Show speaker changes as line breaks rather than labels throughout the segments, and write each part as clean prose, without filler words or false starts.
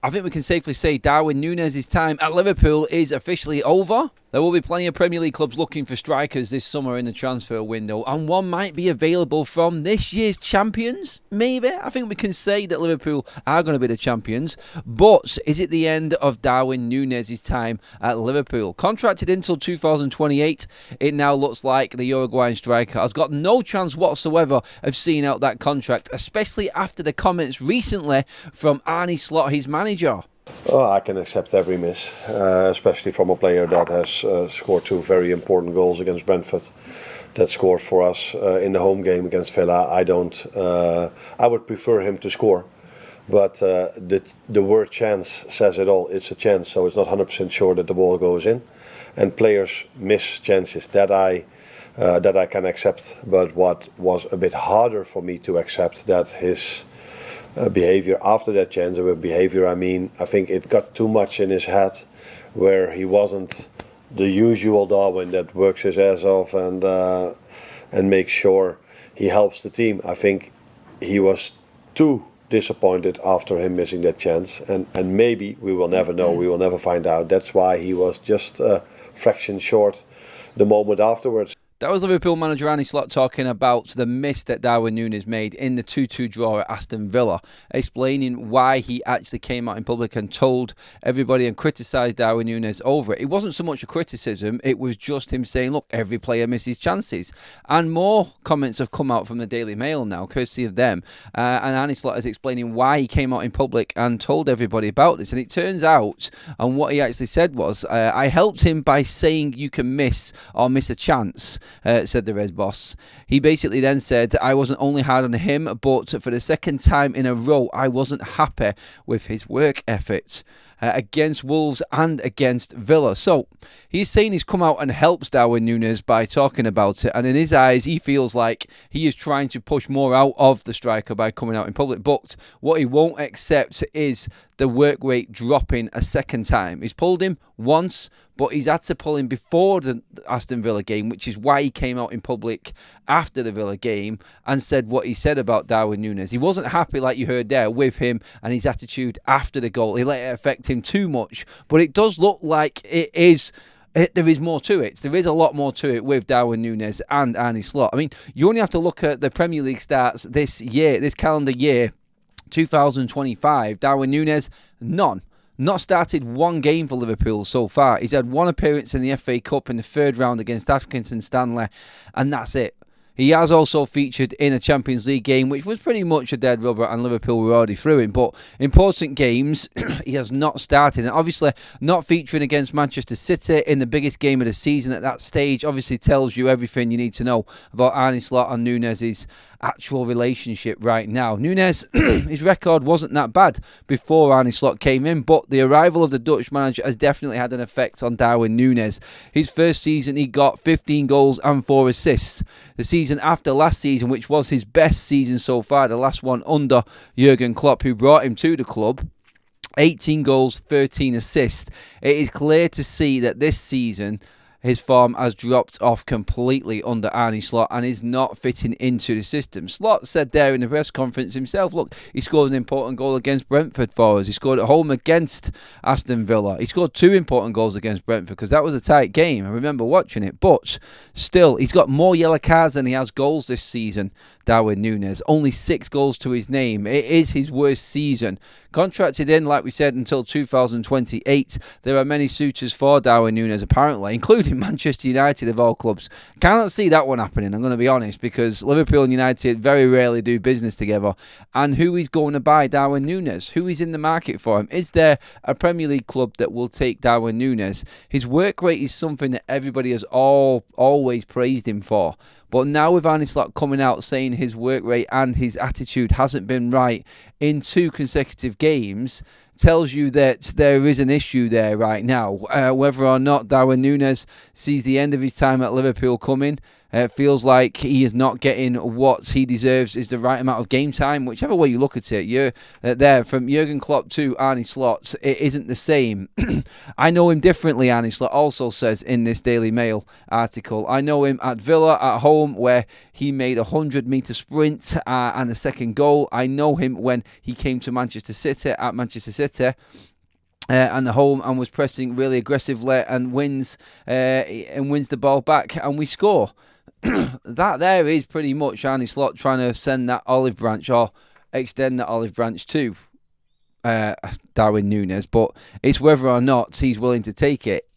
I think we can safely say Darwin Nunez' time at Liverpool is officially over. There will be plenty of Premier League clubs looking for strikers this summer in the transfer window, and one might be available from this year's champions, maybe. I think we can say that Liverpool are going to be the champions, but is it the end of Darwin Nunez' time at Liverpool? Contracted until 2028, it now looks like the Uruguayan striker has got no chance whatsoever of seeing out that contract, especially after the comments recently from Arne Slot, his manager.
Oh, I can accept every miss, especially from a player that has scored two very important goals against Brentford. That scored for us in the home game against Villa. I would prefer him to score, but the word chance says it all. It's a chance, so it's not 100% sure that the ball goes in. And players miss chances that I can accept. But what was a bit harder for me to accept, that his behavior after that chance, and with behavior I mean, I think it got too much in his head, where he wasn't the usual Darwin that works his ass off and makes sure he helps the team. I think he was too disappointed after him missing that chance, and maybe we will never know, we will never find out. That's why he was just a fraction short the moment afterwards.
That was Liverpool manager Arne Slot talking about the miss that Darwin Nunez made in the 2-2 draw at Aston Villa, explaining why he actually came out in public and told everybody and criticised Darwin Nunez over it. It wasn't so much a criticism, it was just him saying, look, every player misses chances. And more comments have come out from the Daily Mail now, courtesy of them. And Arne Slot is explaining why he came out in public and told everybody about this. And it turns out, and what he actually said was, I helped him by saying you can miss or miss a chance. Said the Red boss. He basically then said, I wasn't only hard on him, but for the second time in a row, I wasn't happy with his work effort against Wolves and against Villa. So he's saying he's come out and helps Darwin Nunez by talking about it, and in his eyes he feels like he is trying to push more out of the striker by coming out in public. But what he won't accept is the work rate dropping a second time. He's pulled him once, but he's had to pull him before the Aston Villa game, which is why he came out in public after the Villa game and said what he said about Darwin Nunez. He wasn't happy, like you heard there, with him and his attitude after the goal. He let it affect him too much, but it does look like there is more to it. There is a lot more to it with Darwin Nunez and Arne Slot. I mean, you only have to look at the Premier League starts this calendar year, 2025. Darwin Nunez, none. Not started one game for Liverpool so far. He's had one appearance in the FA Cup in the third round against Atkinson Stanley, and that's it. He has also featured in a Champions League game, which was pretty much a dead rubber, and Liverpool were already through him. But important games, he has not started. And obviously, not featuring against Manchester City in the biggest game of the season at that stage obviously tells you everything you need to know about Arne Slot and Nunez's actual relationship right now. Nunez, his record wasn't that bad before Arne Slot came in, but the arrival of the Dutch manager has definitely had an effect on Darwin Nunez. His first season, he got 15 goals and 4 assists. The season after last season, which was his best season so far, the last one under Jurgen Klopp, who brought him to the club, 18 goals, 13 assists. It is clear to see that this season his form has dropped off completely under Arne Slot and is not fitting into the system. Slot said there in the press conference himself, look, he scored an important goal against Brentford for us. He scored at home against Aston Villa. He scored 2 important goals against Brentford because that was a tight game. I remember watching it. But still, he's got more yellow cards than he has goals this season, Darwin Nunez. Only 6 goals to his name. It is his worst season. Contracted in, like we said, until 2028. There are many suitors for Darwin Nunez, apparently, including Manchester United of all clubs. Cannot see that one happening, I'm going to be honest, because Liverpool and United very rarely do business together. And who is going to buy Darwin Nunez? Who is in the market for him? Is there a Premier League club that will take Darwin Nunez? His work rate is something that everybody has always praised him for. But now with Arne Slot coming out saying his work rate and his attitude hasn't been right in 2 consecutive games, tells you that there is an issue there right now. Whether or not Darwin Nunez sees the end of his time at Liverpool coming, It feels like he is not getting what he deserves is the right amount of game time. Whichever way you look at it, you're there from Jurgen Klopp to Arne Slot. It isn't the same. I know him differently, Arne Slot also says in this Daily Mail article. I know him at Villa at home where he made a 100-metre sprint and a second goal. I know him when he came to Manchester City at Manchester City. And the home and was pressing really aggressively and wins the ball back and we score. That there is pretty much Arne Slot trying to send that olive branch or extend that olive branch to Darwin Nunez, but it's whether or not he's willing to take it.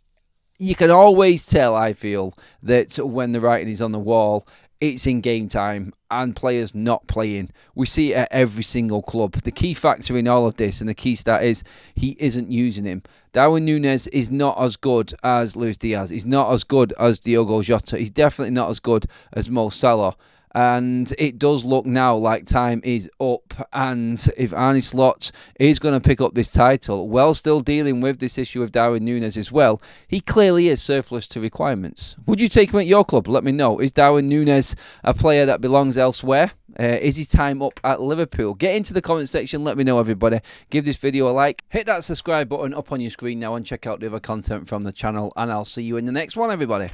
You can always tell, I feel, that when the writing is on the wall, it's in game time and players not playing. We see it at every single club. The key factor in all of this and the key stat is he isn't using him. Darwin Nunez is not as good as Luis Diaz. He's not as good as Diogo Jota. He's definitely not as good as Mo Salah. And it does look now like time is up. And if Arne Slot is going to pick up this title, while still dealing with this issue of Darwin Nunez as well, he clearly is surplus to requirements. Would you take him at your club? Let me know. Is Darwin Nunez a player that belongs elsewhere? Is his time up at Liverpool? Get into the comment section. Let me know, everybody. Give this video a like. Hit that subscribe button up on your screen now and check out the other content from the channel. And I'll see you in the next one, everybody.